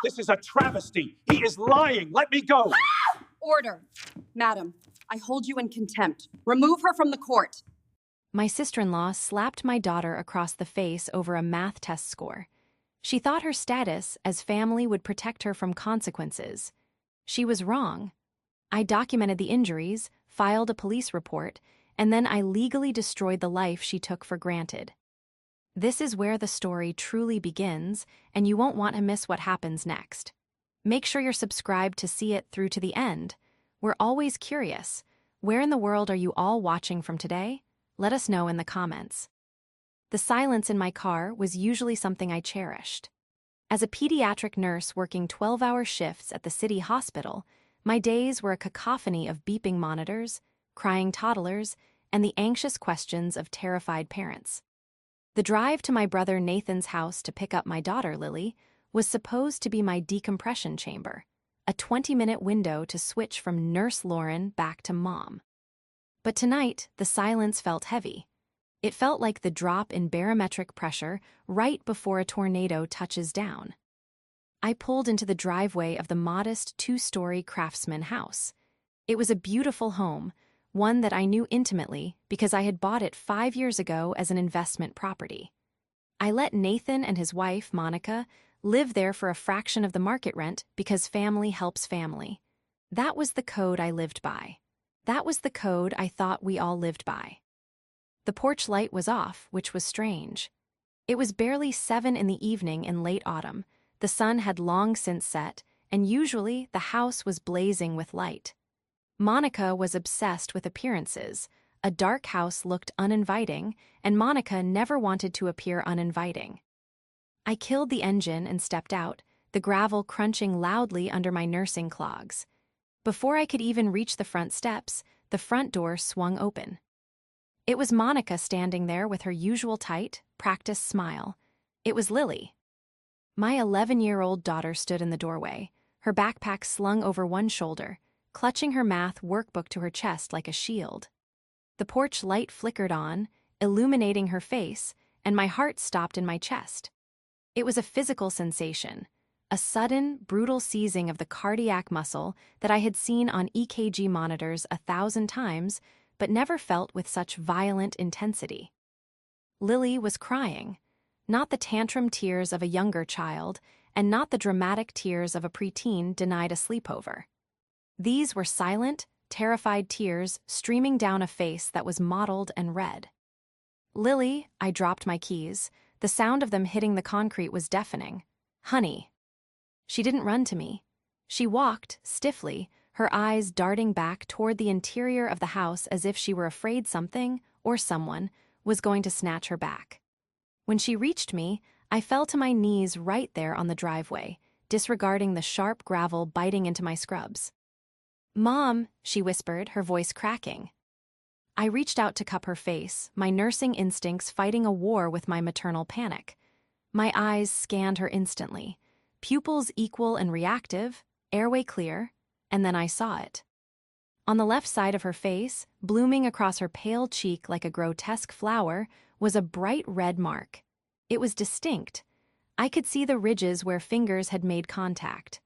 This is a travesty. He is lying. Let me go. Order. Madam, I hold you in contempt. Remove her from the court. My sister-in-law slapped my daughter across the face over a math test score. She thought her status as family would protect her from consequences. She was wrong. I documented the injuries, filed a police report, and then I legally destroyed the life she took for granted. This is where the story truly begins, and you won't want to miss what happens next. Make sure you're subscribed to see it through to the end. We're always curious. Where in the world are you all watching from today? Let us know in the comments. The silence in my car was usually something I cherished. As a pediatric nurse working 12-hour shifts at the city hospital, my days were a cacophony of beeping monitors, crying toddlers, and the anxious questions of terrified parents. The drive to my brother Nathan's house to pick up my daughter Lily was supposed to be my decompression chamber, a 20-minute window to switch from Nurse Lauren back to Mom. But tonight, the silence felt heavy. It felt like the drop in barometric pressure right before a tornado touches down. I pulled into the driveway of the modest 2-story craftsman house. It was a beautiful home, one that I knew intimately because I had bought it 5 years ago as an investment property. I let Nathan and his wife, Monica, live there for a fraction of the market rent because family helps family. That was the code I lived by. That was the code I thought we all lived by. The porch light was off, which was strange. It was barely 7 in the evening in late autumn. The sun had long since set, and usually the house was blazing with light. Monica was obsessed with appearances. A dark house looked uninviting, and Monica never wanted to appear uninviting. I killed the engine and stepped out, the gravel crunching loudly under my nursing clogs. Before I could even reach the front steps, the front door swung open. It was Monica standing there with her usual tight, practiced smile. It was Lily. My 11-year-old daughter stood in the doorway, her backpack slung over one shoulder, clutching her math workbook to her chest like a shield. The porch light flickered on, illuminating her face, and my heart stopped in my chest. It was a physical sensation, a sudden, brutal seizing of the cardiac muscle that I had seen on EKG monitors 1,000 times, but never felt with such violent intensity. Lily was crying, not the tantrum tears of a younger child, and not the dramatic tears of a preteen denied a sleepover. These were silent, terrified tears streaming down a face that was mottled and red. Lily, I dropped my keys. The sound of them hitting the concrete was deafening. Honey. She didn't run to me. She walked, stiffly, her eyes darting back toward the interior of the house as if she were afraid something, or someone, was going to snatch her back. When she reached me, I fell to my knees right there on the driveway, disregarding the sharp gravel biting into my scrubs. Mom, she whispered, her voice cracking. I reached out to cup her face, my nursing instincts fighting a war with my maternal panic. My eyes scanned her instantly, pupils equal and reactive, airway clear, and then I saw it. On the left side of her face, blooming across her pale cheek like a grotesque flower, was a bright red mark. It was distinct. I could see the ridges where fingers had made contact.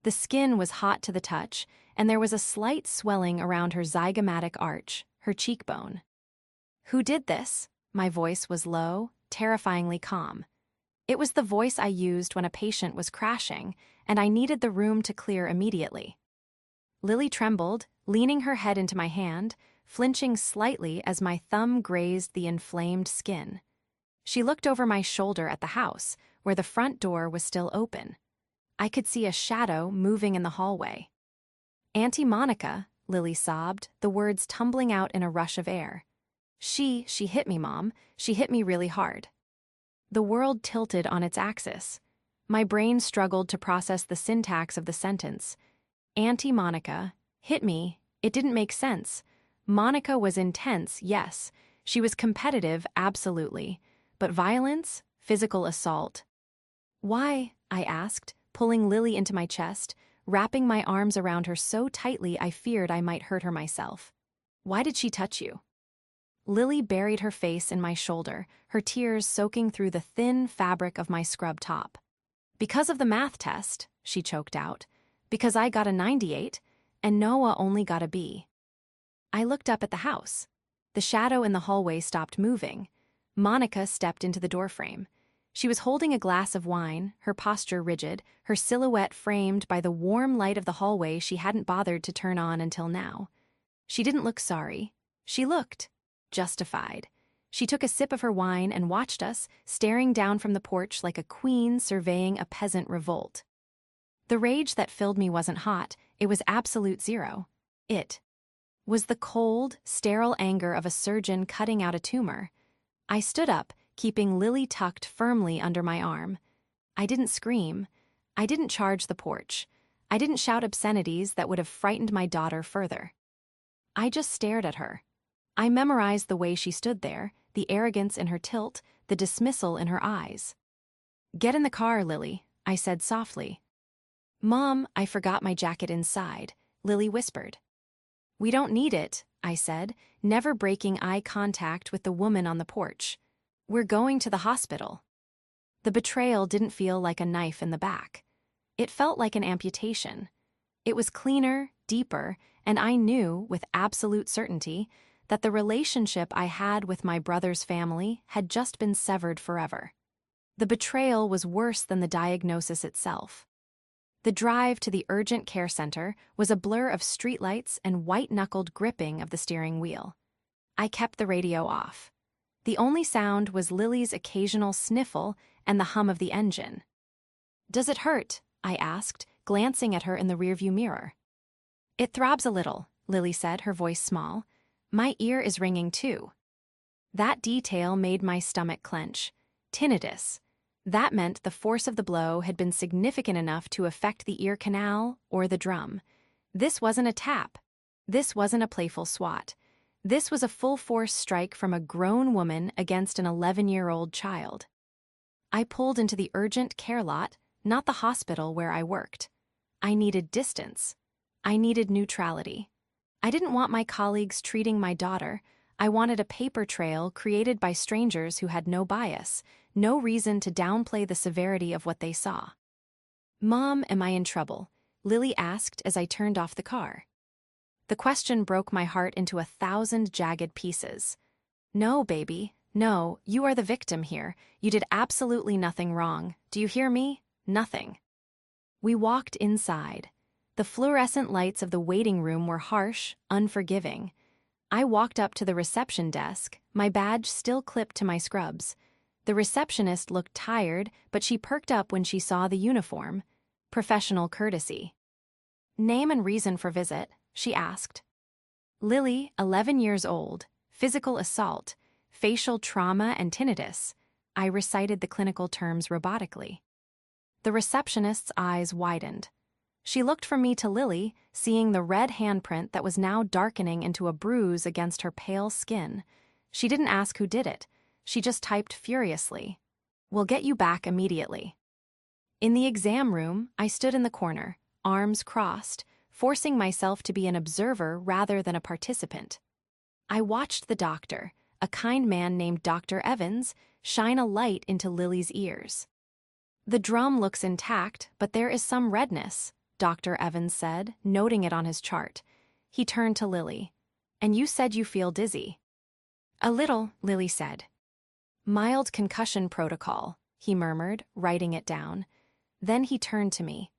The skin was hot to the touch, and there was a slight swelling around her zygomatic arch, her cheekbone. Who did this? My voice was low, terrifyingly calm. It was the voice I used when a patient was crashing, and I needed the room to clear immediately. Lily trembled, leaning her head into my hand, flinching slightly as my thumb grazed the inflamed skin. She looked over my shoulder at the house, where the front door was still open. I could see a shadow moving in the hallway. Auntie Monica, Lily sobbed, the words tumbling out in a rush of air. She hit me, Mom. She hit me really hard. The world tilted on its axis. My brain struggled to process the syntax of the sentence. Auntie Monica hit me. It didn't make sense. Monica was intense, yes. She was competitive, absolutely. But violence? Physical assault. Why? I asked, pulling Lily into my chest, wrapping my arms around her so tightly I feared I might hurt her myself. Why did she touch you? Lily buried her face in my shoulder, her tears soaking through the thin fabric of my scrub top. Because of the math test, she choked out. Because I got a 98, and Noah only got a B. I looked up at the house. The shadow in the hallway stopped moving. Monica stepped into the doorframe. She was holding a glass of wine, her posture rigid, her silhouette framed by the warm light of the hallway she hadn't bothered to turn on until now. She didn't look sorry. She looked justified. She took a sip of her wine and watched us, staring down from the porch like a queen surveying a peasant revolt. The rage that filled me wasn't hot, it was absolute zero. It was the cold, sterile anger of a surgeon cutting out a tumor. I stood up, keeping Lily tucked firmly under my arm. I didn't scream. I didn't charge the porch. I didn't shout obscenities that would have frightened my daughter further. I just stared at her. I memorized the way she stood there, the arrogance in her tilt, the dismissal in her eyes. "Get in the car, Lily," I said softly. "Mom, I forgot my jacket inside," Lily whispered. "We don't need it," I said, never breaking eye contact with the woman on the porch. "We're going to the hospital." The betrayal didn't feel like a knife in the back. It felt like an amputation. It was cleaner, deeper, and I knew, with absolute certainty, that the relationship I had with my brother's family had just been severed forever. The betrayal was worse than the diagnosis itself. The drive to the urgent care center was a blur of streetlights and white-knuckled gripping of the steering wheel. I kept the radio off. The only sound was Lily's occasional sniffle and the hum of the engine. "Does it hurt?" I asked, glancing at her in the rearview mirror. "It throbs a little," Lily said, her voice small. "My ear is ringing too." That detail made my stomach clench. Tinnitus. That meant the force of the blow had been significant enough to affect the ear canal or the drum. This wasn't a tap. This wasn't a playful swat. This was a full-force strike from a grown woman against an 11-year-old child. I pulled into the urgent care lot, not the hospital where I worked. I needed distance. I needed neutrality. I didn't want my colleagues treating my daughter. I wanted a paper trail created by strangers who had no bias, no reason to downplay the severity of what they saw. "Mom, am I in trouble?" Lily asked as I turned off the car. The question broke my heart into 1,000 jagged pieces. "No, baby. No, you are the victim here. You did absolutely nothing wrong. Do you hear me? Nothing." We walked inside. The fluorescent lights of the waiting room were harsh, unforgiving. I walked up to the reception desk, my badge still clipped to my scrubs. The receptionist looked tired, but she perked up when she saw the uniform. Professional courtesy. "Name and reason for visit?" she asked. "Lily, 11 years old, physical assault, facial trauma and tinnitus." I recited the clinical terms robotically. The receptionist's eyes widened. She looked from me to Lily, seeing the red handprint that was now darkening into a bruise against her pale skin. She didn't ask who did it. She just typed furiously, "We'll get you back immediately." In the exam room, I stood in the corner, arms crossed, forcing myself to be an observer rather than a participant. I watched the doctor, a kind man named Dr. Evans, shine a light into Lily's ears. "The drum looks intact, but there is some redness," Dr. Evans said, noting it on his chart. He turned to Lily. "And you said you feel dizzy." "A little," Lily said. "Mild concussion protocol," he murmured, writing it down. Then he turned to me.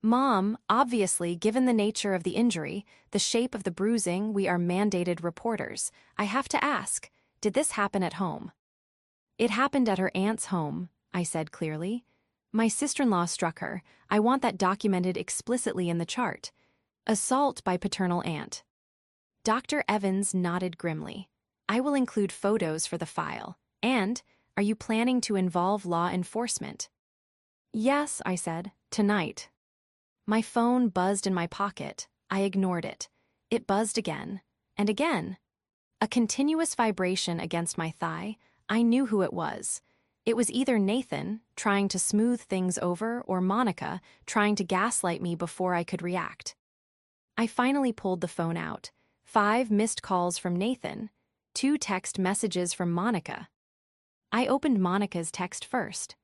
"Mom, obviously, given the nature of the injury, the shape of the bruising, we are mandated reporters. I have to ask, did this happen at home?" "It happened at her aunt's home," I said clearly. "My sister-in-law struck her. I want that documented explicitly in the chart. Assault by paternal aunt." Dr. Evans nodded grimly. "I will include photos for the file. And, are you planning to involve law enforcement?" "Yes," I said, "tonight." My phone buzzed in my pocket. I ignored it. It buzzed again, and again. A continuous vibration against my thigh. I knew who it was. It was either Nathan, trying to smooth things over, or Monica, trying to gaslight me before I could react. I finally pulled the phone out. 5 missed calls from Nathan, 2 text messages from Monica. I opened Monica's text first.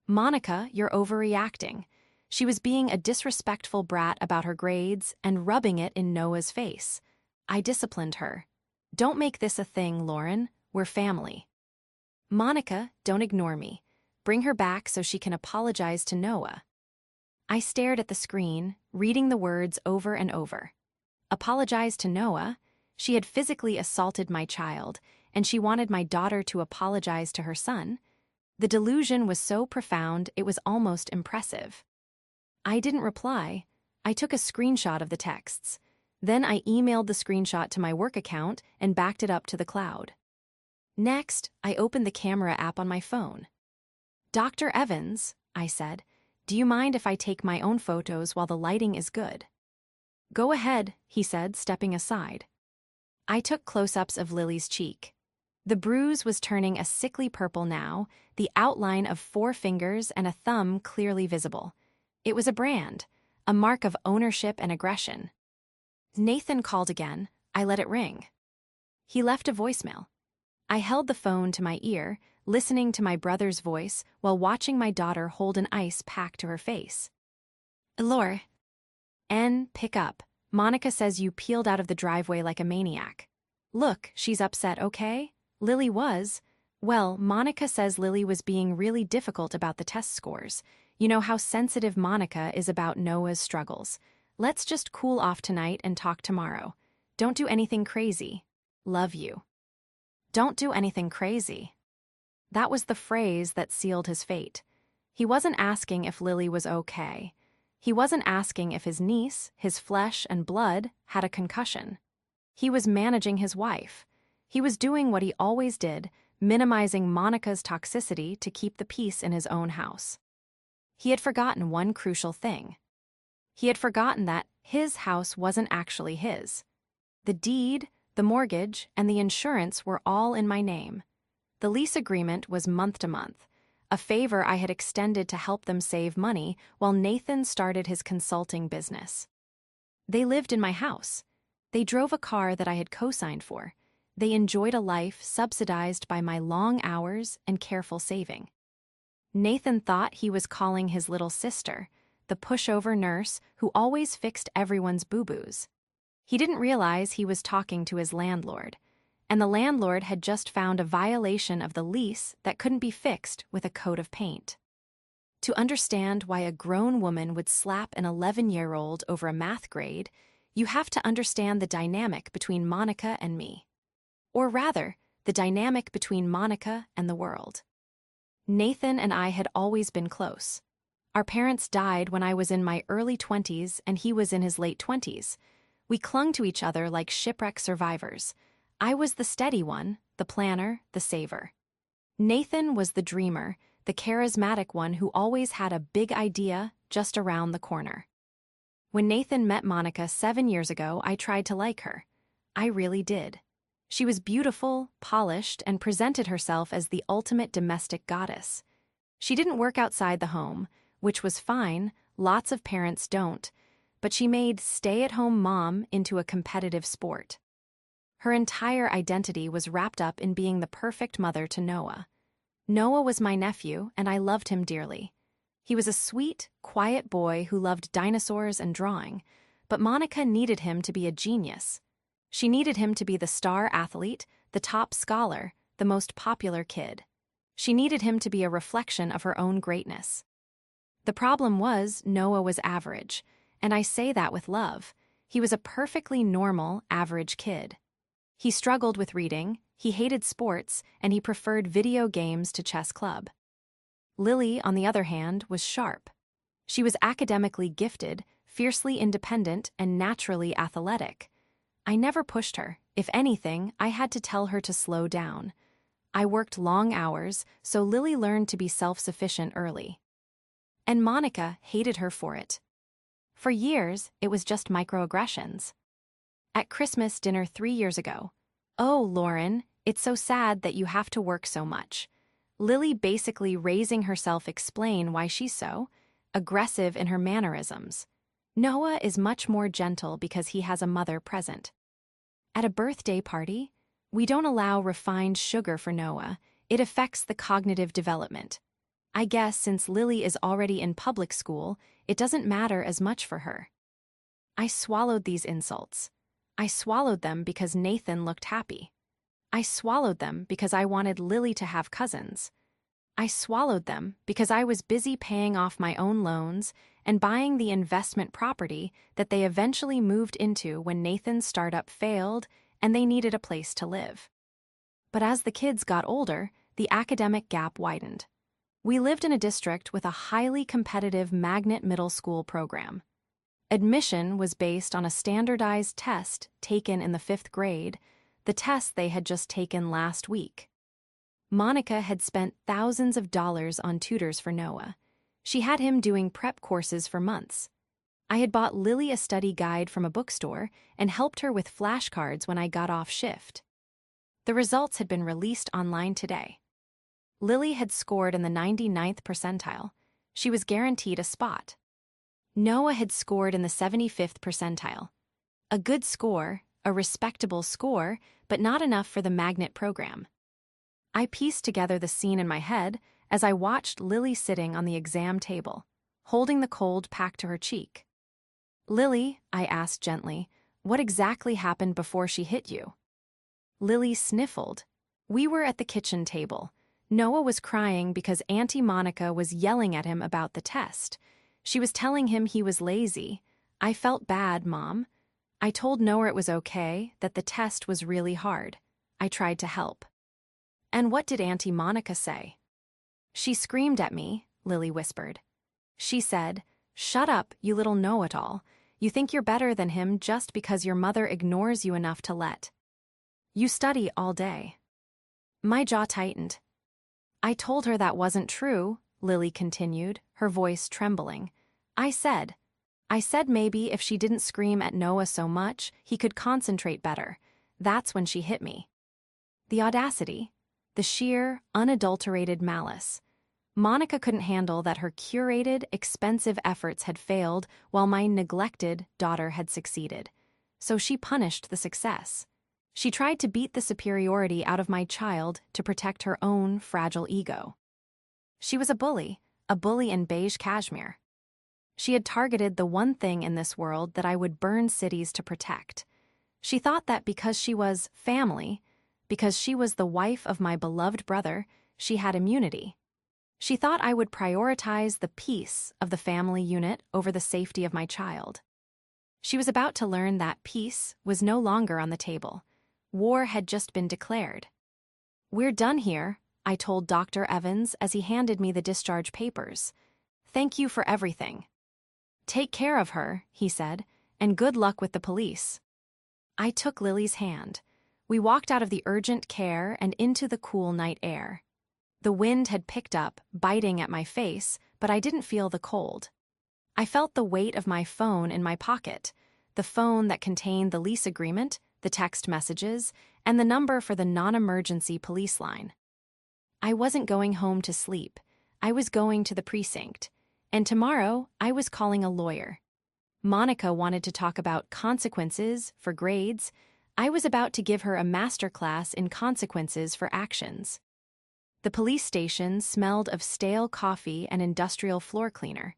Monica, you're overreacting. She was being a disrespectful brat about her grades and rubbing it in Noah's face. I disciplined her. Don't make this a thing, Lauren. We're family. Monica, don't ignore me. Bring her back so she can apologize to Noah. I stared at the screen, reading the words over and over. Apologize to Noah? She had physically assaulted my child, and she wanted my daughter to apologize to her son. The delusion was so profound it was almost impressive. I didn't reply. I took a screenshot of the texts. Then I emailed the screenshot to my work account and backed it up to the cloud. Next, I opened the camera app on my phone. Dr. Evans, I said, do you mind if I take my own photos while the lighting is good? Go ahead, he said, stepping aside. I took close-ups of Lily's cheek. The bruise was turning a sickly purple now, the outline of 4 fingers and a thumb clearly visible. It was a brand, a mark of ownership and aggression. Nathan called again. I let it ring. He left a voicemail. I held the phone to my ear, listening to my brother's voice while watching my daughter hold an ice pack to her face. Lore. Pick up. Monica says you peeled out of the driveway like a maniac. Look, she's upset, okay? Lily was. Well, Monica says Lily was being really difficult about the test scores. You know how sensitive Monica is about Noah's struggles. Let's just cool off tonight and talk tomorrow. Don't do anything crazy. Love you. Don't do anything crazy. That was the phrase that sealed his fate. He wasn't asking if Lily was okay. He wasn't asking if his niece, his flesh and blood, had a concussion. He was managing his wife. He was doing what he always did, minimizing Monica's toxicity to keep the peace in his own house. He had forgotten one crucial thing. He had forgotten that his house wasn't actually his. The deed, the mortgage, and the insurance were all in my name. The lease agreement was month to month, a favor I had extended to help them save money while Nathan started his consulting business. They lived in my house. They drove a car that I had co-signed for. They enjoyed a life subsidized by my long hours and careful saving. Nathan thought he was calling his little sister, the pushover nurse who always fixed everyone's boo-boos. He didn't realize he was talking to his landlord, and the landlord had just found a violation of the lease that couldn't be fixed with a coat of paint. To understand why a grown woman would slap an 11-year-old over a math grade, you have to understand the dynamic between Monica and me. Or rather, the dynamic between Monica and the world. Nathan and I had always been close. Our parents died when I was in my early 20s and he was in his late 20s. We clung to each other like shipwreck survivors. I was the steady one, the planner, the saver. Nathan was the dreamer, the charismatic one who always had a big idea just around the corner. When Nathan met Monica 7 years ago, I tried to like her. I really did. She was beautiful, polished, and presented herself as the ultimate domestic goddess. She didn't work outside the home, which was fine, lots of parents don't, but she made stay-at-home mom into a competitive sport. Her entire identity was wrapped up in being the perfect mother to Noah. Noah was my nephew, and I loved him dearly. He was a sweet, quiet boy who loved dinosaurs and drawing, but Monica needed him to be a genius. She needed him to be the star athlete, the top scholar, the most popular kid. She needed him to be a reflection of her own greatness. The problem was Noah was average, and I say that with love. He was a perfectly normal, average kid. He struggled with reading, he hated sports, and he preferred video games to chess club. Lily, on the other hand, was sharp. She was academically gifted, fiercely independent, and naturally athletic. I never pushed her. If anything, I had to tell her to slow down. I worked long hours, so Lily learned to be self-sufficient early. And Monica hated her for it. For years, it was just microaggressions. At Christmas dinner 3 years ago, "Oh, Lauren, it's so sad that you have to work so much." Lily basically raising herself explain why she's so aggressive in her mannerisms. Noah is much more gentle because he has a mother present. At a birthday party, we don't allow refined sugar for Noah. It affects the cognitive development. I guess since Lily is already in public school, it doesn't matter as much for her. I swallowed these insults. I swallowed them because Nathan looked happy. I swallowed them because I wanted Lily to have cousins. I swallowed them because I was busy paying off my own loans and buying the investment property that they eventually moved into when Nathan's startup failed and they needed a place to live. But as the kids got older, the academic gap widened. We lived in a district with a highly competitive magnet middle school program. Admission was based on a standardized test taken in the 5th grade, the test they had just taken last week. Monica had spent thousands of dollars on tutors for Noah. She had him doing prep courses for months. I had bought Lily a study guide from a bookstore and helped her with flashcards when I got off shift. The results had been released online today. Lily had scored in the 99th percentile. She was guaranteed a spot. Noah had scored in the 75th percentile. A good score, a respectable score, but not enough for the magnet program. I pieced together the scene in my head as I watched Lily sitting on the exam table, holding the cold packed to her cheek. "Lily," I asked gently, "what exactly happened before she hit you?" Lily sniffled. We were at the kitchen table. Noah was crying because Auntie Monica was yelling at him about the test. She was telling him he was lazy. I felt bad, Mom. I told Noah it was okay, that the test was really hard. I tried to help. "And what did Auntie Monica say?" "She screamed at me," Lily whispered. "She said, 'Shut up, you little know-it-all. You think you're better than him just because your mother ignores you enough to let you study all day.'" My jaw tightened. "I told her that wasn't true," Lily continued, her voice trembling. I said maybe if she didn't scream at Noah so much, he could concentrate better. That's when she hit me." The audacity, the sheer, unadulterated malice. Monica couldn't handle that her curated, expensive efforts had failed while my neglected daughter had succeeded. So she punished the success. She tried to beat the superiority out of my child to protect her own fragile ego. She was a bully in beige cashmere. She had targeted the one thing in this world that I would burn cities to protect. She thought that because she was family, because she was the wife of my beloved brother, she had immunity. She thought I would prioritize the peace of the family unit over the safety of my child. She was about to learn that peace was no longer on the table. War had just been declared. "We're done here," I told Dr. Evans as he handed me the discharge papers. "Thank you for everything." "Take care of her," he said, "and good luck with the police." I took Lily's hand. We walked out of the urgent care and into the cool night air. The wind had picked up, biting at my face, but I didn't feel the cold. I felt the weight of my phone in my pocket, the phone that contained the lease agreement, the text messages, and the number for the non-emergency police line. I wasn't going home to sleep. I was going to the precinct. And tomorrow, I was calling a lawyer. Monica wanted to talk about consequences for grades. I was about to give her a masterclass in consequences for actions. The police station smelled of stale coffee and industrial floor cleaner,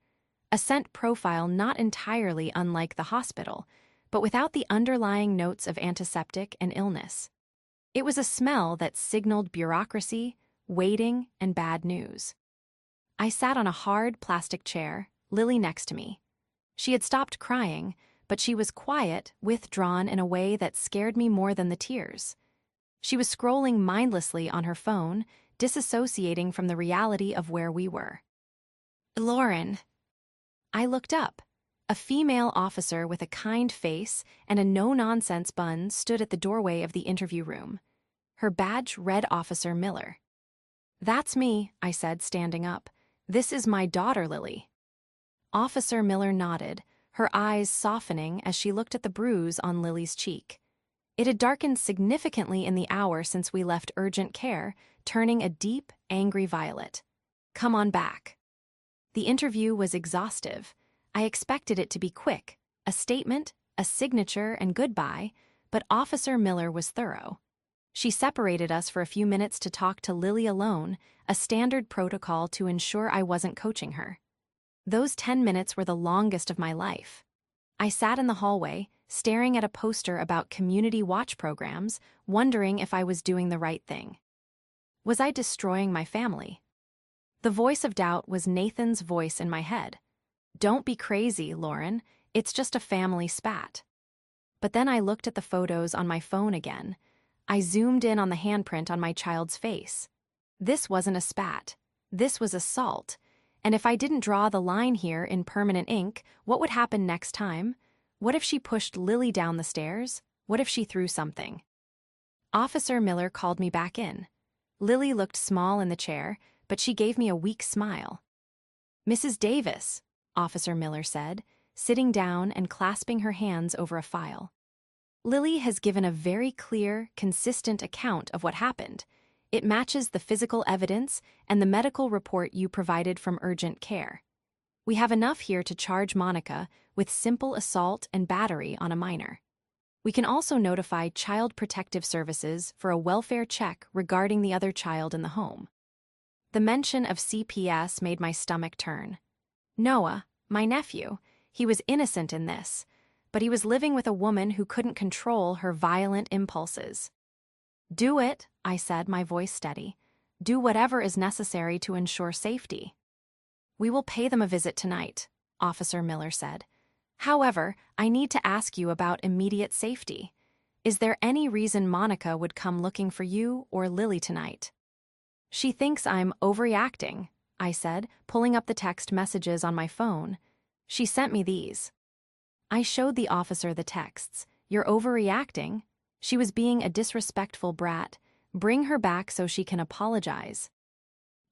a scent profile not entirely unlike the hospital, but without the underlying notes of antiseptic and illness. It was a smell that signaled bureaucracy, waiting, and bad news. I sat on a hard plastic chair, Lily next to me. She had stopped crying, but she was quiet, withdrawn in a way that scared me more than the tears. She was scrolling mindlessly on her phone, disassociating from the reality of where we were. "Lauren." I looked up. A female officer with a kind face and a no-nonsense bun stood at the doorway of the interview room. Her badge read Officer Miller. "That's me," I said, standing up. "This is my daughter, Lily." Officer Miller nodded, her eyes softening as she looked at the bruise on Lily's cheek. It had darkened significantly in the hour since we left urgent care, turning a deep, angry violet. "Come on back." The interview was exhaustive. I expected it to be quick, a statement, a signature, and goodbye, but Officer Miller was thorough. She separated us for a few minutes to talk to Lily alone, a standard protocol to ensure I wasn't coaching her. Those 10 minutes were the longest of my life. I sat in the hallway, staring at a poster about community watch programs, wondering if I was doing the right thing. Was I destroying my family? The voice of doubt was Nathan's voice in my head. Don't be crazy, Lauren. It's just a family spat. But then I looked at the photos on my phone again. I zoomed in on the handprint on my child's face. This wasn't a spat. This was assault. And if I didn't draw the line here in permanent ink, what would happen next time? What if she pushed Lily down the stairs? What if she threw something? Officer Miller called me back in. Lily looked small in the chair, but she gave me a weak smile. Mrs. Davis, Officer Miller said, sitting down and clasping her hands over a file. Lily has given a very clear, consistent account of what happened. It matches the physical evidence and the medical report you provided from urgent care. We have enough here to charge Monica with simple assault and battery on a minor. We can also notify Child Protective Services for a welfare check regarding the other child in the home. The mention of CPS made my stomach turn. Noah, my nephew, he was innocent in this, but he was living with a woman who couldn't control her violent impulses. Do it, I said, my voice steady. Do whatever is necessary to ensure safety. We will pay them a visit tonight, Officer Miller said. However, I need to ask you about immediate safety. Is there any reason Monica would come looking for you or Lily tonight? She thinks I'm overreacting, I said, pulling up the text messages on my phone. She sent me these. I showed the officer the texts. You're overreacting? She was being a disrespectful brat. Bring her back so she can apologize.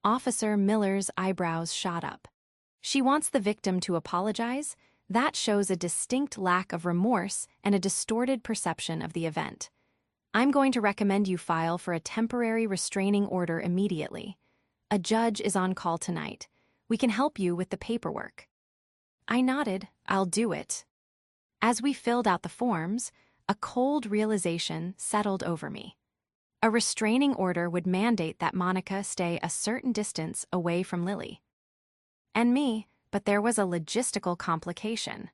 Officer Miller's eyebrows shot up. She wants the victim to apologize? That shows a distinct lack of remorse and a distorted perception of the event. I'm going to recommend you file for a temporary restraining order immediately. A judge is on call tonight. We can help you with the paperwork. I nodded. I'll do it. As we filled out the forms, a cold realization settled over me. A restraining order would mandate that Monica stay a certain distance away from Lily. And me, but there was a logistical complication.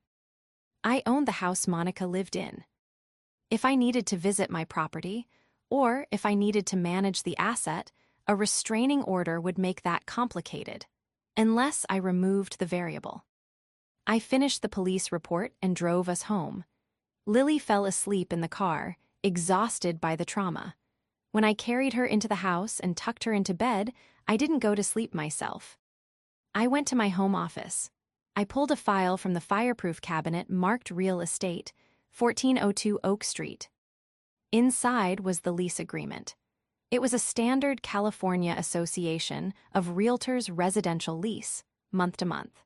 I owned the house Monica lived in. If I needed to visit my property, or if I needed to manage the asset, a restraining order would make that complicated, unless I removed the variable. I finished the police report and drove us home. Lily fell asleep in the car, exhausted by the trauma. When I carried her into the house and tucked her into bed, I didn't go to sleep myself. I went to my home office. I pulled a file from the fireproof cabinet marked Real Estate, 1402 Oak Street. Inside was the lease agreement. It was a standard California Association of Realtors residential lease, month to month.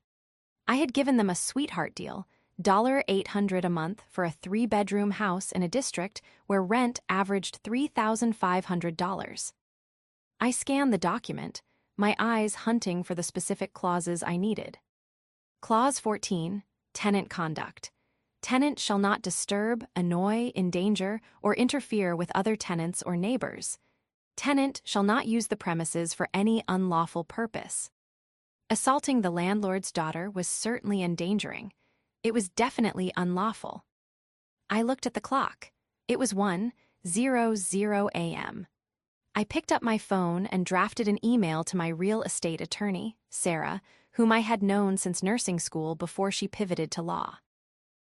I had given them a sweetheart deal, $800 a month for a 3-bedroom house in a district where rent averaged $3,500. I scanned the document, my eyes hunting for the specific clauses I needed. Clause 14, Tenant Conduct. Tenant shall not disturb, annoy, endanger, or interfere with other tenants or neighbors. Tenant shall not use the premises for any unlawful purpose. Assaulting the landlord's daughter was certainly endangering. It was definitely unlawful. I looked at the clock. It was 1:00 a.m. I picked up my phone and drafted an email to my real estate attorney, Sarah, whom I had known since nursing school before she pivoted to law.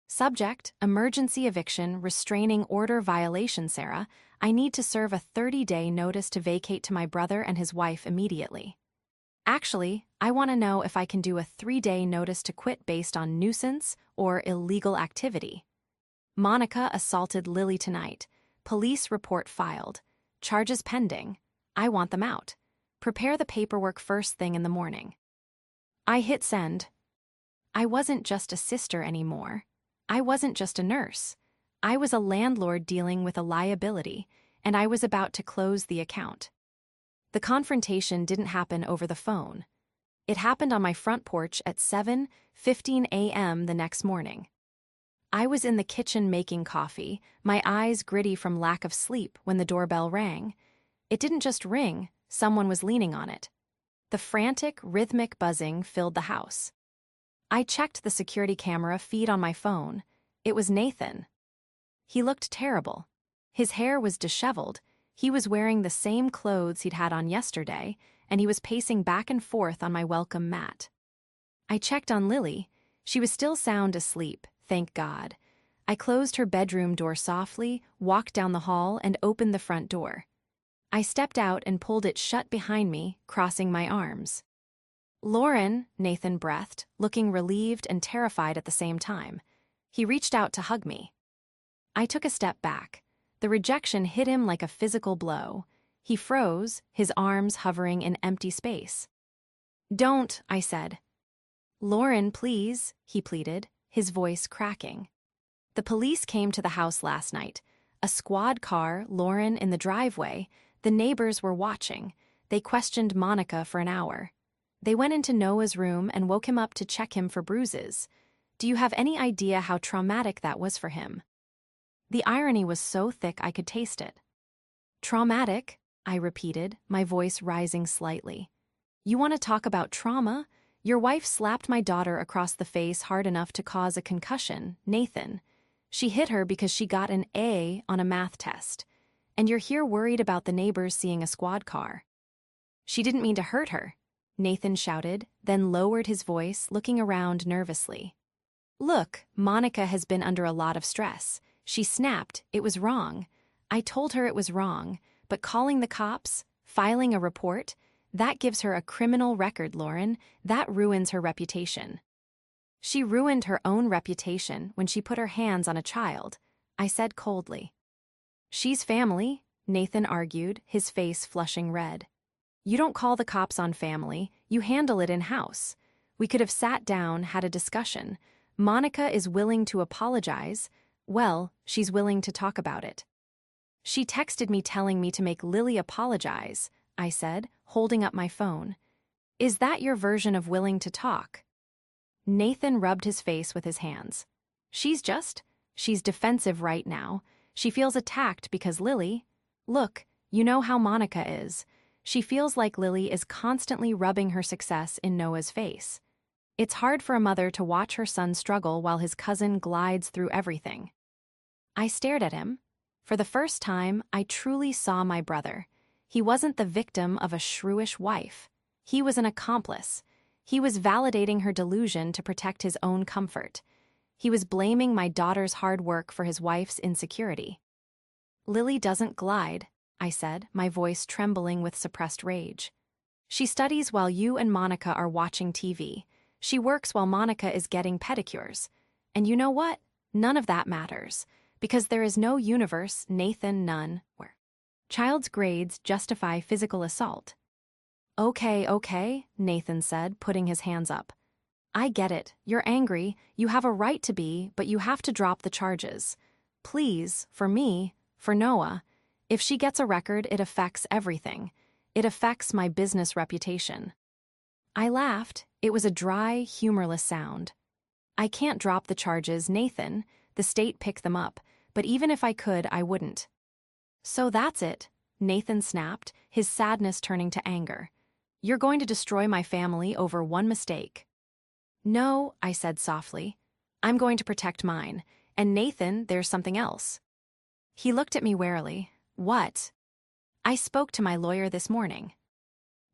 Subject, emergency eviction, restraining order violation. Sarah, I need to serve a 30-day notice to vacate to my brother and his wife immediately. Actually, I want to know if I can do a 3-day notice to quit based on nuisance or illegal activity. Monica assaulted Lily tonight. Police report filed. Charges pending. I want them out. Prepare the paperwork first thing in the morning. I hit send. I wasn't just a sister anymore. I wasn't just a nurse. I was a landlord dealing with a liability, and I was about to close the account. The confrontation didn't happen over the phone. It happened on my front porch at 7:15 a.m. the next morning. I was in the kitchen making coffee, my eyes gritty from lack of sleep when the doorbell rang. It didn't just ring, someone was leaning on it. The frantic, rhythmic buzzing filled the house. I checked the security camera feed on my phone. It was Nathan. He looked terrible. His hair was disheveled. He was wearing the same clothes he'd had on yesterday, and he was pacing back and forth on my welcome mat. I checked on Lily. She was still sound asleep, thank God. I closed her bedroom door softly, walked down the hall, and opened the front door. I stepped out and pulled it shut behind me, crossing my arms. "Lauren," Nathan breathed, looking relieved and terrified at the same time. He reached out to hug me. I took a step back. The rejection hit him like a physical blow. He froze, his arms hovering in empty space. "Don't," I said. "Lauren, please," he pleaded, his voice cracking. The police came to the house last night. A squad car, Lauren in the driveway. The neighbors were watching. They questioned Monica for an hour. They went into Noah's room and woke him up to check him for bruises. Do you have any idea how traumatic that was for him? The irony was so thick I could taste it. "Traumatic," I repeated, my voice rising slightly. "You want to talk about trauma? Your wife slapped my daughter across the face hard enough to cause a concussion, Nathan. She hit her because she got an A on a math test. And you're here worried about the neighbors seeing a squad car." "She didn't mean to hurt her," Nathan shouted, then lowered his voice, looking around nervously. "Look, Monica has been under a lot of stress. She snapped. It was wrong. I told her it was wrong, but calling the cops, filing a report, that gives her a criminal record, Lauren. That ruins her reputation." "She ruined her own reputation when she put her hands on a child," I said coldly. "She's family," Nathan argued, his face flushing red. "You don't call the cops on family, you handle it in-house. We could have sat down, had a discussion. Monica is willing to apologize. Well, she's willing to talk about it." "She texted me telling me to make Lily apologize," I said, holding up my phone. "Is that your version of willing to talk?" Nathan rubbed his face with his hands. She's defensive right now. She feels attacked because Lily... Look, you know how Monica is. She feels like Lily is constantly rubbing her success in Noah's face. It's hard for a mother to watch her son struggle while his cousin glides through everything. I stared at him. For the first time, I truly saw my brother. He wasn't the victim of a shrewish wife. He was an accomplice. He was validating her delusion to protect his own comfort. He was blaming my daughter's hard work for his wife's insecurity. "Lily doesn't glide," I said, my voice trembling with suppressed rage. "She studies while you and Monica are watching TV. She works while Monica is getting pedicures. And you know what? None of that matters. Because there is no universe, Nathan, none, where child's grades justify physical assault." Okay, Nathan said, putting his hands up. "I get it. You're angry. You have a right to be, but you have to drop the charges. Please, for me, for Noah. If she gets a record, it affects everything. It affects my business reputation." I laughed. It was a dry, humorless sound. "I can't drop the charges, Nathan. The state picked them up. But even if I could, I wouldn't." "So that's it," Nathan snapped, his sadness turning to anger. "You're going to destroy my family over one mistake." "No," I said softly. "I'm going to protect mine. And Nathan, there's something else." He looked at me warily. "What?" "I spoke to my lawyer this morning."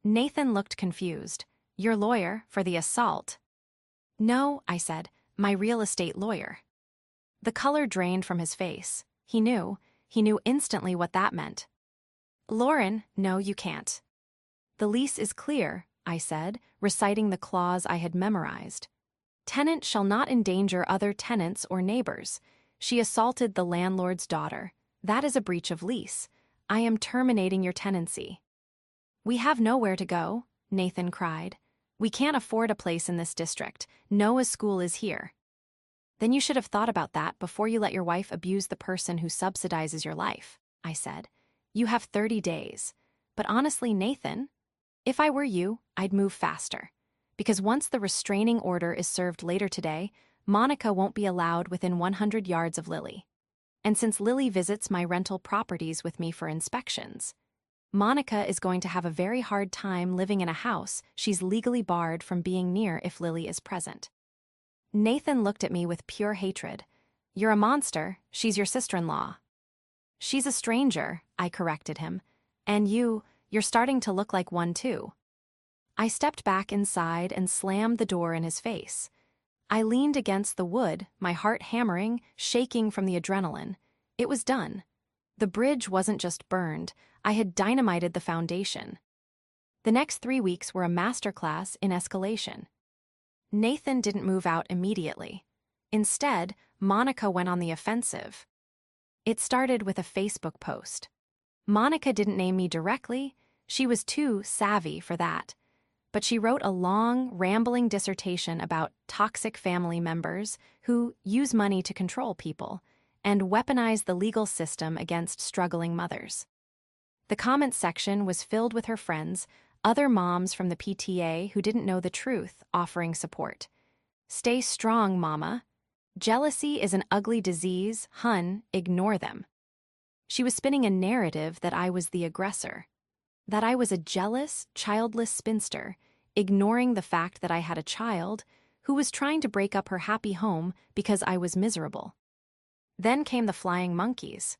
Nathan looked confused. "Your lawyer for the assault?" "No," I said, "my real estate lawyer." The color drained from his face. He knew instantly what that meant. "Lauren, no, you can't." "The lease is clear," I said, reciting the clause I had memorized. "Tenant shall not endanger other tenants or neighbors. She assaulted the landlord's daughter. That is a breach of lease. I am terminating your tenancy." "We have nowhere to go," Nathan cried. "We can't afford a place in this district. Noah's school is here." "Then you should have thought about that before you let your wife abuse the person who subsidizes your life," I said. "You have 30 days. But honestly, Nathan, if I were you, I'd move faster. Because once the restraining order is served later today, Monica won't be allowed within 100 yards of Lily. And since Lily visits my rental properties with me for inspections, Monica is going to have a very hard time living in a house she's legally barred from being near if Lily is present. Nathan looked at me with pure hatred. You're a monster, she's your sister-in-law. She's a stranger, I corrected him. And you're starting to look like one too. I stepped back inside and slammed the door in his face. I leaned against the wood, my heart hammering, shaking from the adrenaline. It was done. The bridge wasn't just burned, I had dynamited the foundation. The next 3 weeks were a masterclass in escalation. Nathan didn't move out immediately. Instead, Monica went on the offensive. It started with a Facebook post. Monica didn't name me directly, she was too savvy for that. But she wrote a long, rambling dissertation about toxic family members who use money to control people and weaponize the legal system against struggling mothers. The comments section was filled with her friends, other moms from the PTA who didn't know the truth, offering support. Stay strong, mama. Jealousy is an ugly disease, hun, ignore them. She was spinning a narrative that I was the aggressor, that I was a jealous, childless spinster, ignoring the fact that I had a child who was trying to break up her happy home because I was miserable. Then came the flying monkeys.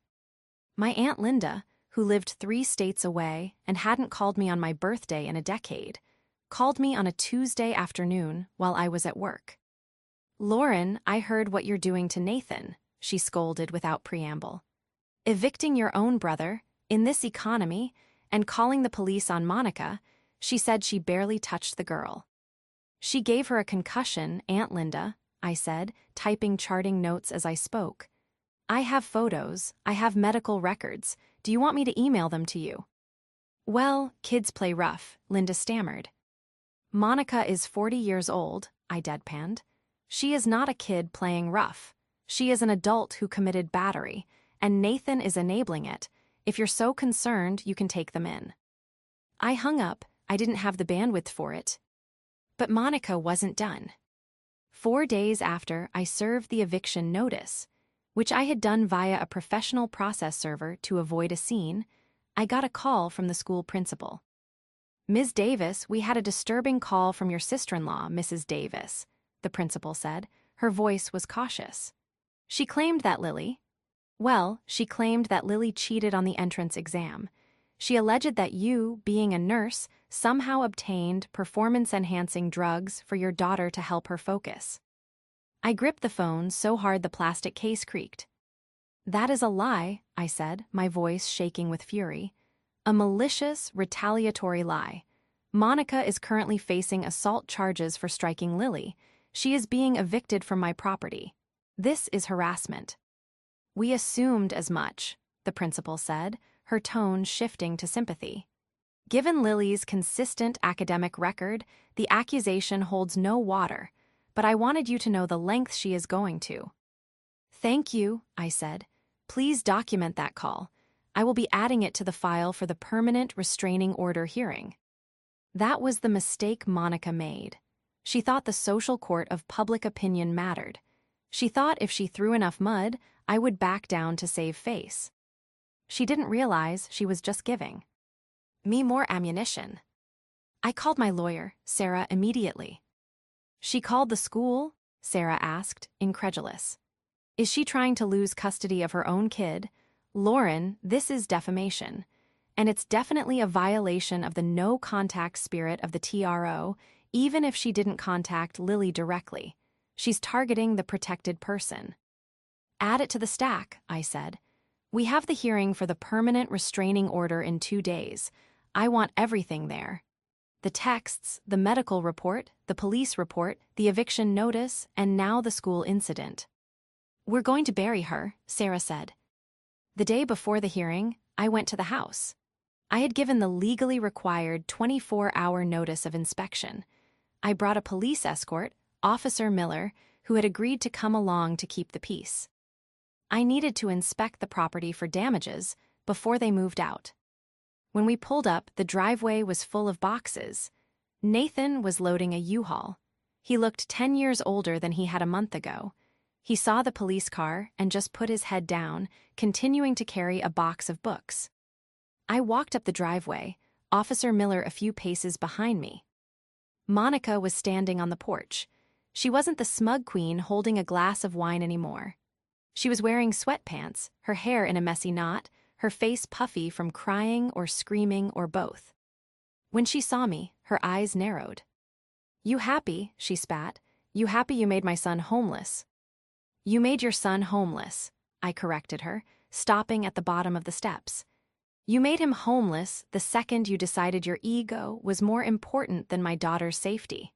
My Aunt Linda, who lived 3 states away and hadn't called me on my birthday in a decade, called me on a Tuesday afternoon while I was at work. Lauren, I heard what you're doing to Nathan, she scolded without preamble. Evicting your own brother, in this economy, and calling the police on Monica, she said she barely touched the girl. She gave her a concussion, Aunt Linda, I said, typing charting notes as I spoke. I have photos, I have medical records. Do you want me to email them to you? Well, kids play rough, Linda stammered. Monica is 40 years old, I deadpanned. She is not a kid playing rough. She is an adult who committed battery, and Nathan is enabling it. If you're so concerned, you can take them in. I hung up. I didn't have the bandwidth for it. But Monica wasn't done. 4 days after I served the eviction notice, which I had done via a professional process server to avoid a scene, I got a call from the school principal. Ms. Davis, we had a disturbing call from your sister-in-law, Mrs. Davis, the principal said. Her voice was cautious. She claimed that Lily cheated on the entrance exam. She alleged that you, being a nurse, somehow obtained performance-enhancing drugs for your daughter to help her focus. I gripped the phone so hard the plastic case creaked. That is a lie, I said, my voice shaking with fury. A malicious, retaliatory lie. Monica is currently facing assault charges for striking Lily. She is being evicted from my property. This is harassment. We assumed as much, the principal said, her tone shifting to sympathy. Given Lily's consistent academic record, the accusation holds no water, but I wanted you to know the length she is going to. Thank you, I said. Please document that call. I will be adding it to the file for the permanent restraining order hearing. That was the mistake Monica made. She thought the social court of public opinion mattered. She thought if she threw enough mud, I would back down to save face. She didn't realize she was just giving me more ammunition. I called my lawyer, Sarah, immediately. She called the school? Sarah asked, incredulous. Is she trying to lose custody of her own kid? Lauren, this is defamation. And it's definitely a violation of the no-contact spirit of the TRO, even if she didn't contact Lily directly. She's targeting the protected person. Add it to the stack, I said. We have the hearing for the permanent restraining order in 2 days. I want everything there. The texts, the medical report, the police report, the eviction notice, and now the school incident. We're going to bury her, Sarah said. The day before the hearing, I went to the house. I had given the legally required 24-hour notice of inspection. I brought a police escort, Officer Miller, who had agreed to come along to keep the peace. I needed to inspect the property for damages before they moved out. When we pulled up, the driveway was full of boxes. Nathan was loading a U-Haul. He looked 10 years older than he had a month ago. He saw the police car and just put his head down, continuing to carry a box of books. I walked up the driveway, Officer Miller a few paces behind me. Monica was standing on the porch. She wasn't the smug queen holding a glass of wine anymore. She was wearing sweatpants, her hair in a messy knot, her face puffy from crying or screaming or both. When she saw me, her eyes narrowed. "You happy?" she spat. "You happy you made my son homeless?" "You made your son homeless," I corrected her, stopping at the bottom of the steps. "You made him homeless the second you decided your ego was more important than my daughter's safety."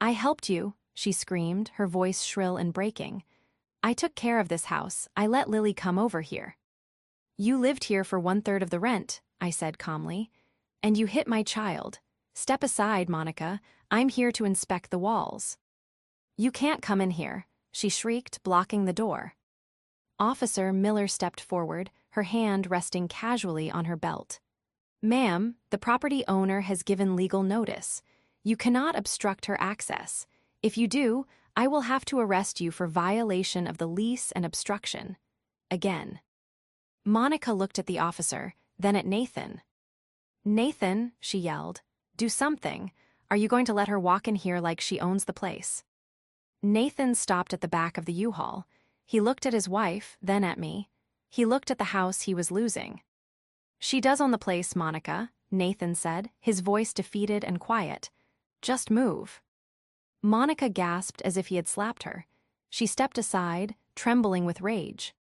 "I helped you," she screamed, her voice shrill and breaking. "I took care of this house. I let Lily come over here." "You lived here for 1/3 of the rent," I said calmly. "And you hit my child. Step aside, Monica. I'm here to inspect the walls." "You can't come in here," she shrieked, blocking the door. Officer Miller stepped forward, her hand resting casually on her belt. "Ma'am, the property owner has given legal notice. You cannot obstruct her access. If you do, I will have to arrest you for violation of the lease and obstruction. Again." Monica looked at the officer, then at Nathan. "Nathan," she yelled, "do something. Are you going to let her walk in here like she owns the place?" Nathan stopped at the back of the U-Haul. He looked at his wife, then at me. He looked at the house he was losing. "She does own the place, Monica," Nathan said, his voice defeated and quiet. "Just move." Monica gasped as if he had slapped her. She stepped aside, trembling with rage.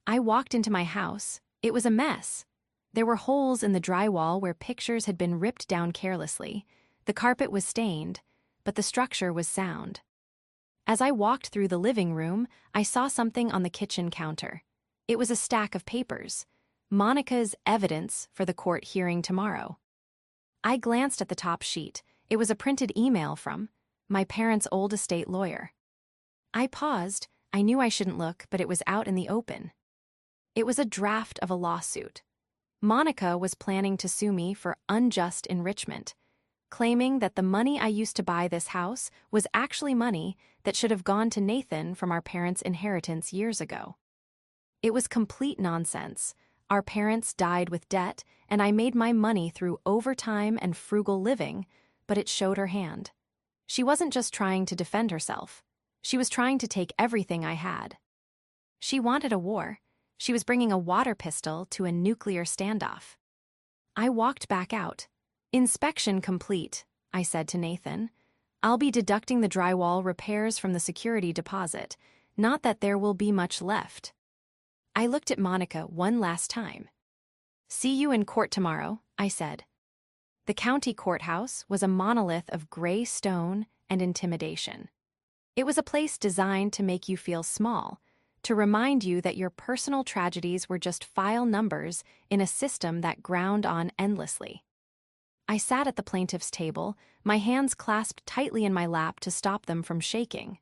I walked into my house. It was a mess. There were holes in the drywall where pictures had been ripped down carelessly. The carpet was stained, but the structure was sound. As I walked through the living room, I saw something on the kitchen counter. It was a stack of papers. Monica's evidence for the court hearing tomorrow. I glanced at the top sheet. It was a printed email from my parents' old estate lawyer. I paused. I knew I shouldn't look, but it was out in the open. It was a draft of a lawsuit. Monica was planning to sue me for unjust enrichment, claiming that the money I used to buy this house was actually money that should have gone to Nathan from our parents' inheritance years ago. It was complete nonsense. Our parents died with debt, and I made my money through overtime and frugal living, but it showed her hand. She wasn't just trying to defend herself. She was trying to take everything I had. She wanted a war. She was bringing a water pistol to a nuclear standoff. I walked back out. "Inspection complete," I said to Nathan. "I'll be deducting the drywall repairs from the security deposit, not that there will be much left." I looked at Monica one last time. "See you in court tomorrow," I said. The county courthouse was a monolith of gray stone and intimidation. It was a place designed to make you feel small, to remind you that your personal tragedies were just file numbers in a system that ground on endlessly. I sat at the plaintiff's table, my hands clasped tightly in my lap to stop them from shaking.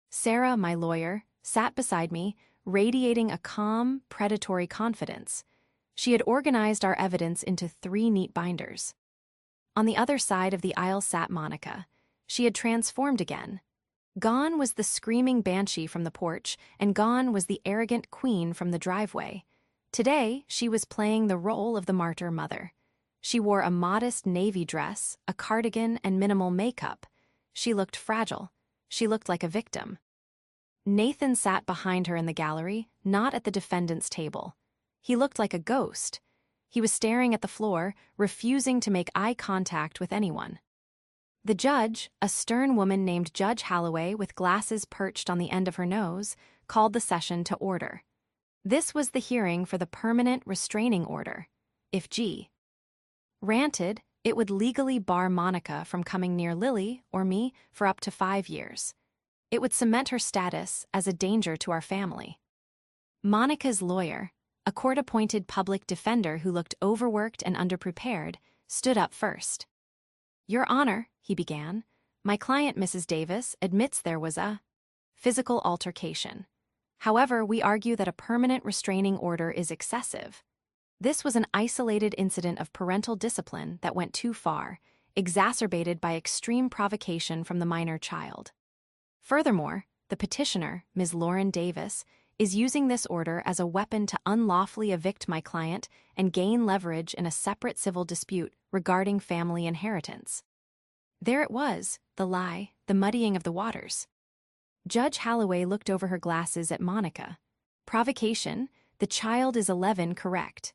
Sarah, my lawyer, sat beside me, radiating a calm, predatory confidence. She had organized our evidence into 3 neat binders. On the other side of the aisle sat Monica. She had transformed again. Gone was the screaming banshee from the porch, and gone was the arrogant queen from the driveway. Today, she was playing the role of the martyr mother. She wore a modest navy dress, a cardigan, and minimal makeup. She looked fragile. She looked like a victim. Nathan sat behind her in the gallery, not at the defendant's table. He looked like a ghost. He was staring at the floor, refusing to make eye contact with anyone. The judge, a stern woman named Judge Holloway with glasses perched on the end of her nose, called the session to order. This was the hearing for the permanent restraining order. If G. granted, it would legally bar Monica from coming near Lily or me for up to 5 years. It would cement her status as a danger to our family. Monica's lawyer, a court-appointed public defender who looked overworked and underprepared, stood up first. "Your Honor," he began, "my client, Mrs. Davis, admits there was a physical altercation. However, we argue that a permanent restraining order is excessive. This was an isolated incident of parental discipline that went too far. exacerbated by extreme provocation from the minor child. Furthermore, the petitioner, Ms. Lauren Davis, is using this order as a weapon to unlawfully evict my client and gain leverage in a separate civil dispute regarding family inheritance. There it was, the lie, the muddying of the waters. Judge Holloway looked over her glasses at Monica. Provocation, the child is 11, correct?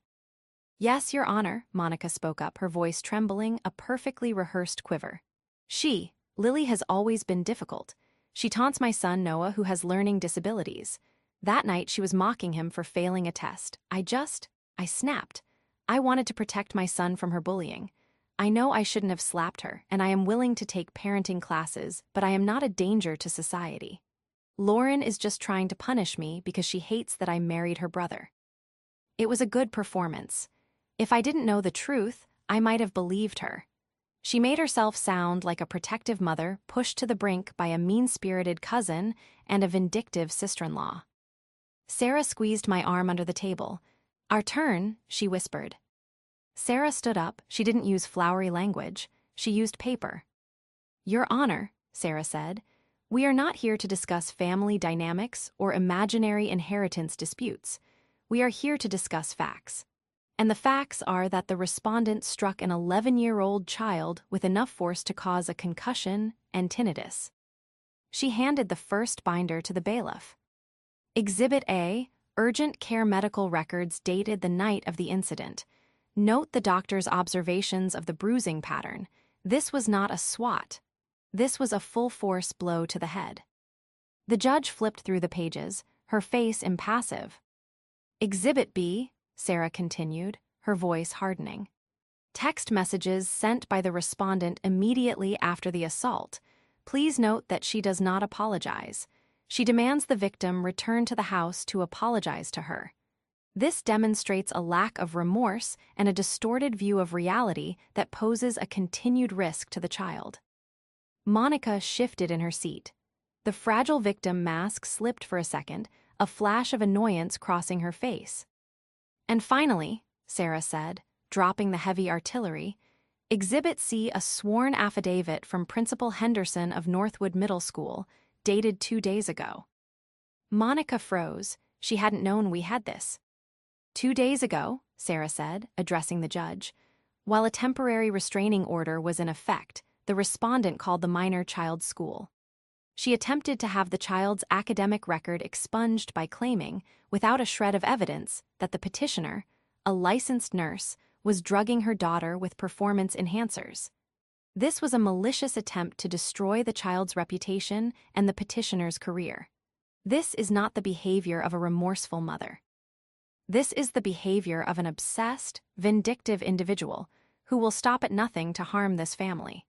Yes, Your Honor, Monica spoke up, her voice trembling, a perfectly rehearsed quiver. Lily has always been difficult. She taunts my son Noah, who has learning disabilities. That night she was mocking him for failing a test. I snapped. I wanted to protect my son from her bullying. I know I shouldn't have slapped her, and I am willing to take parenting classes, but I am not a danger to society. Lauren is just trying to punish me because she hates that I married her brother. It was a good performance. If I didn't know the truth, I might have believed her. She made herself sound like a protective mother pushed to the brink by a mean-spirited cousin and a vindictive sister-in-law. Sarah squeezed my arm under the table. Our turn, she whispered. Sarah stood up. She didn't use flowery language. She used paper. Your Honor, Sarah said, we are not here to discuss family dynamics or imaginary inheritance disputes. We are here to discuss facts. And the facts are that the respondent struck an 11-year-old child with enough force to cause a concussion and tinnitus. She handed the first binder to the bailiff. Exhibit A, urgent care medical records dated the night of the incident. Note the doctor's observations of the bruising pattern. This was not a swat. This was a full-force blow to the head. The judge flipped through the pages, her face impassive. Exhibit B, Sarah continued, her voice hardening. Text messages sent by the respondent immediately after the assault. Please note that she does not apologize. She demands the victim return to the house to apologize to her. This demonstrates a lack of remorse and a distorted view of reality that poses a continued risk to the child. Monica shifted in her seat. The fragile victim mask slipped for a second, a flash of annoyance crossing her face. And finally, Sarah said, dropping the heavy artillery, Exhibit C, a sworn affidavit from Principal Henderson of Northwood Middle School, dated 2 days ago. Monica froze. She hadn't known we had this. 2 days ago, Sarah said, addressing the judge, while a temporary restraining order was in effect, the respondent called the minor child's school. She attempted to have the child's academic record expunged by claiming, without a shred of evidence, that the petitioner, a licensed nurse, was drugging her daughter with performance enhancers. This was a malicious attempt to destroy the child's reputation and the petitioner's career. This is not the behavior of a remorseful mother. This is the behavior of an obsessed, vindictive individual who will stop at nothing to harm this family.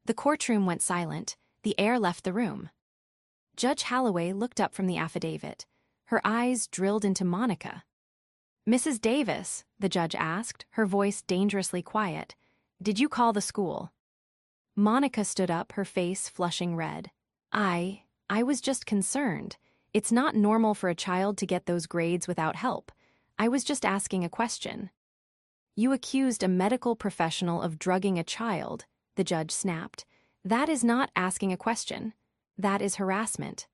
The courtroom went silent. The air left the room. Judge Holloway looked up from the affidavit. Her eyes drilled into Monica. Mrs. Davis, the judge asked, her voice dangerously quiet, did you call the school? Monica stood up, her face flushing red. I was just concerned. It's not normal for a child to get those grades without help. I was just asking a question. You accused a medical professional of drugging a child, the judge snapped. That is not asking a question. That is harassment.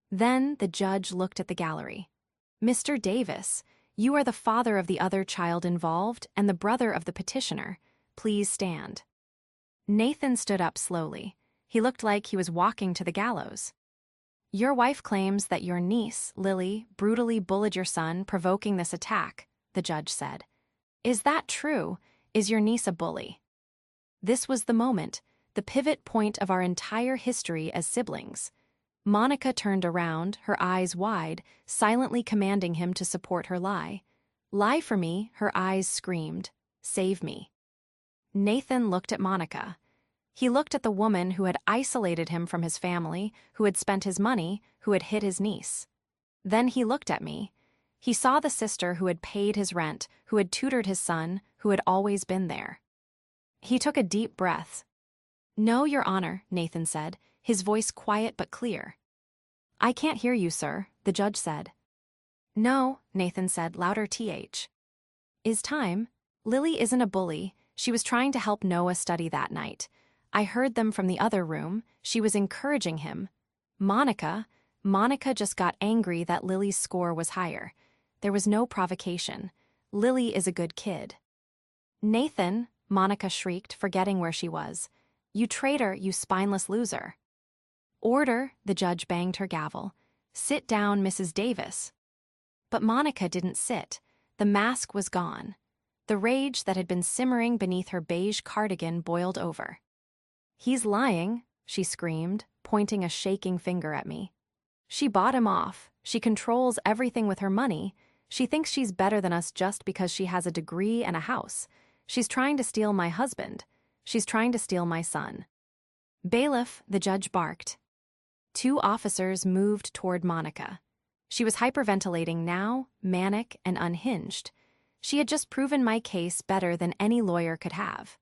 Then the judge looked at the gallery. Mr. Davis, you are the father of the other child involved and the brother of the petitioner. Please stand. Nathan stood up slowly. He looked like he was walking to the gallows. Your wife claims that your niece, Lily, brutally bullied your son, provoking this attack, the judge said. Is that true? Is your niece a bully? This was the moment, the pivot point of our entire history as siblings. Monica turned around, her eyes wide, silently commanding him to support her lie. Lie for me, her eyes screamed. Save me. Nathan looked at Monica. He looked at the woman who had isolated him from his family, who had spent his money, who had hit his niece. Then he looked at me. He saw the sister who had paid his rent, who had tutored his son, who had always been there. He took a deep breath. No, Your Honor, Nathan said, his voice quiet but clear. I can't hear you, sir, the judge said. No, Nathan said, louder th. Is time. Lily isn't a bully. She was trying to help Noah study that night. I heard them from the other room. She was encouraging him. Monica just got angry that Lily's score was higher. There was no provocation. Lily is a good kid. Nathan, Monica shrieked, forgetting where she was. You traitor, you spineless loser. Order, the judge banged her gavel. Sit down, Mrs. Davis. But Monica didn't sit. The mask was gone. The rage that had been simmering beneath her beige cardigan boiled over. He's lying, she screamed, pointing a shaking finger at me. She bought him off. She controls everything with her money. She thinks she's better than us just because she has a degree and a house. She's trying to steal my husband. She's trying to steal my son. Bailiff, the judge barked. 2 officers moved toward Monica. She was hyperventilating now, manic and unhinged. She had just proven my case better than any lawyer could have.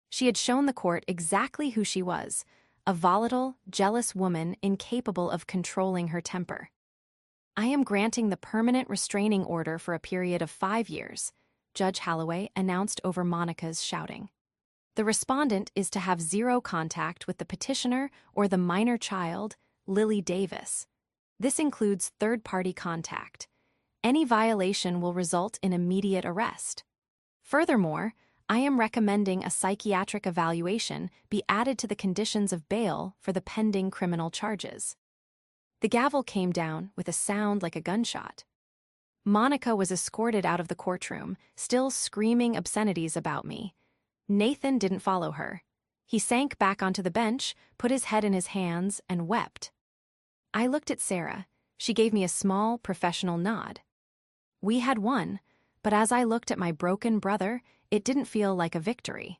She had shown the court exactly who she was, a volatile, jealous woman incapable of controlling her temper. I am granting the permanent restraining order for a period of 5 years, Judge Holloway announced over Monica's shouting. The respondent is to have 0 contact with the petitioner or the minor child, Lily Davis. This includes third-party contact. Any violation will result in immediate arrest. Furthermore, I am recommending a psychiatric evaluation be added to the conditions of bail for the pending criminal charges. The gavel came down with a sound like a gunshot. Monica was escorted out of the courtroom, still screaming obscenities about me. Nathan didn't follow her. He sank back onto the bench, put his head in his hands, and wept. I looked at Sarah. She gave me a small, professional nod. We had won, but as I looked at my broken brother, it didn't feel like a victory.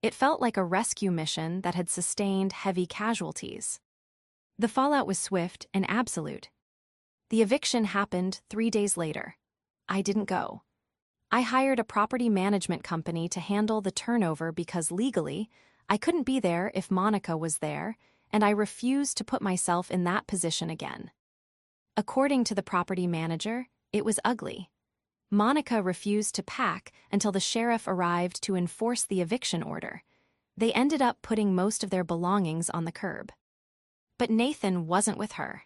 It felt like a rescue mission that had sustained heavy casualties. The fallout was swift and absolute. The eviction happened 3 days later. I didn't go. I hired a property management company to handle the turnover because legally, I couldn't be there if Monica was there, and I refused to put myself in that position again. According to the property manager, it was ugly. Monica refused to pack until the sheriff arrived to enforce the eviction order. They ended up putting most of their belongings on the curb. But Nathan wasn't with her.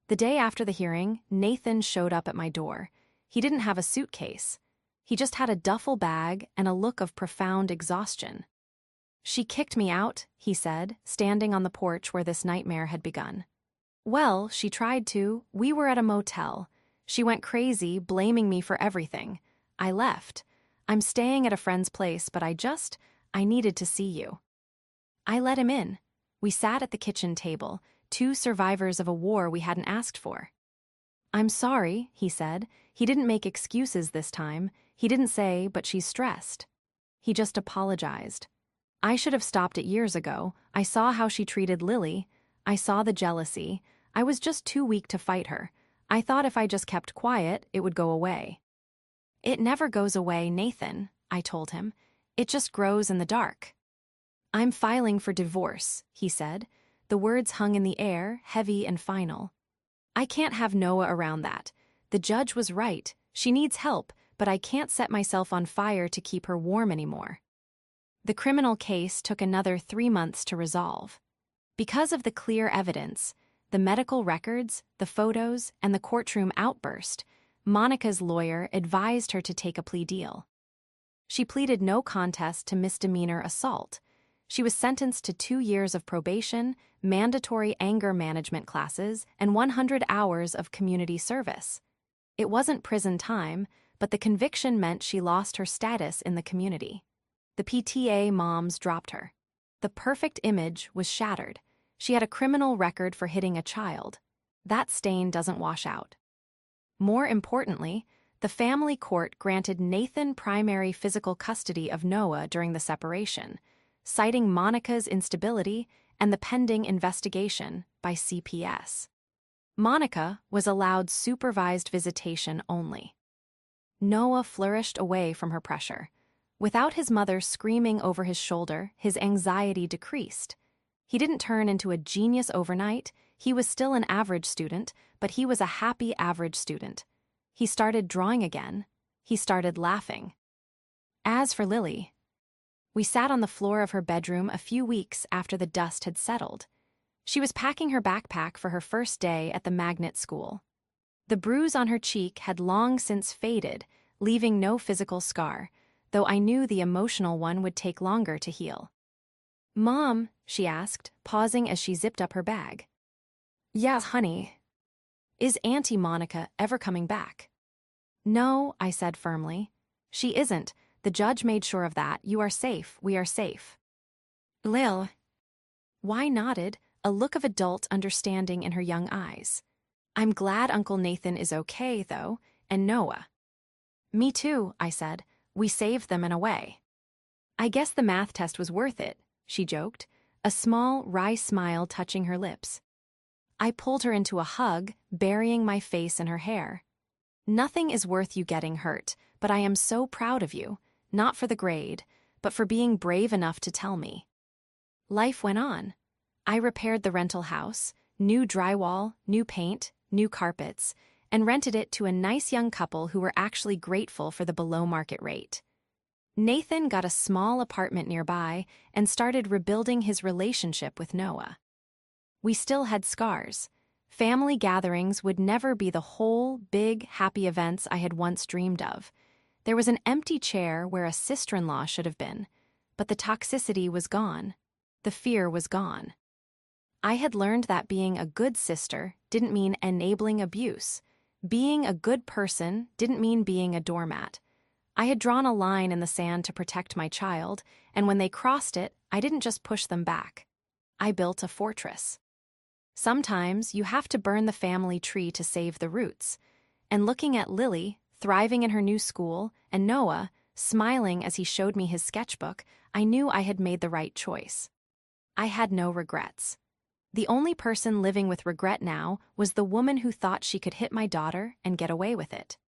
The day after the hearing, Nathan showed up at my door. He didn't have a suitcase. He just had a duffel bag and a look of profound exhaustion. She kicked me out, he said, standing on the porch where this nightmare had begun. Well, she tried to. We were at a motel. She went crazy, blaming me for everything. I left. I'm staying at a friend's place, but I needed to see you. I let him in. We sat at the kitchen table, 2 survivors of a war we hadn't asked for. I'm sorry, he said. He didn't make excuses this time. He didn't say, but she's stressed. He just apologized. I should have stopped it years ago. I saw how she treated Lily. I saw the jealousy. I was just too weak to fight her. I thought if I just kept quiet, it would go away. It never goes away, Nathan, I told him. It just grows in the dark. I'm filing for divorce, he said. The words hung in the air, heavy and final. I can't have Noah around that. The judge was right. She needs help, but I can't set myself on fire to keep her warm anymore. The criminal case took another 3 months to resolve. Because of the clear evidence, the medical records, the photos, and the courtroom outburst, Monica's lawyer advised her to take a plea deal. She pleaded no contest to misdemeanor assault. She was sentenced to 2 years of probation, mandatory anger management classes, and 100 hours of community service. It wasn't prison time, but the conviction meant she lost her status in the community. The PTA moms dropped her. The perfect image was shattered. She had a criminal record for hitting a child. That stain doesn't wash out. More importantly, the family court granted Nathan primary physical custody of Noah during the separation, citing Monica's instability and the pending investigation by CPS. Monica was allowed supervised visitation only. Noah flourished away from her pressure. Without his mother screaming over his shoulder, his anxiety decreased. He didn't turn into a genius overnight. He was still an average student, but he was a happy average student. He started drawing again. He started laughing. As for Lily, We sat on the floor of her bedroom a few weeks after the dust had settled. She was packing her backpack for her first day at the magnet school. The bruise on her cheek had long since faded, leaving no physical scar, though I knew the emotional one would take longer to heal. "Mom," she asked, pausing as she zipped up her bag. "Yeah, honey. Is Auntie Monica ever coming back?" "No," I said firmly. "She isn't. The judge made sure of that. You are safe. We are safe." "Lil." Y nodded, a look of adult understanding in her young eyes. "I'm glad Uncle Nathan is okay, though, and Noah." "Me too," I said. "We saved them in a way." "I guess the math test was worth it," she joked, a small, wry smile touching her lips. I pulled her into a hug, burying my face in her hair. "Nothing is worth you getting hurt, but I am so proud of you, not for the grade, but for being brave enough to tell me." Life went on. I repaired the rental house, new drywall, new paint, new carpets, and rented it to a nice young couple who were actually grateful for the below-market rate. Nathan got a small apartment nearby and started rebuilding his relationship with Noah. We still had scars. Family gatherings would never be the whole, big, happy events I had once dreamed of. There was an empty chair where a sister-in-law should have been, but the toxicity was gone. The fear was gone. I had learned that being a good sister didn't mean enabling abuse. Being a good person didn't mean being a doormat. I had drawn a line in the sand to protect my child, and when they crossed it, I didn't just push them back. I built a fortress. Sometimes you have to burn the family tree to save the roots. And looking at Lily, thriving in her new school, and Noah, smiling as he showed me his sketchbook, I knew I had made the right choice. I had no regrets. The only person living with regret now was the woman who thought she could hit my daughter and get away with it.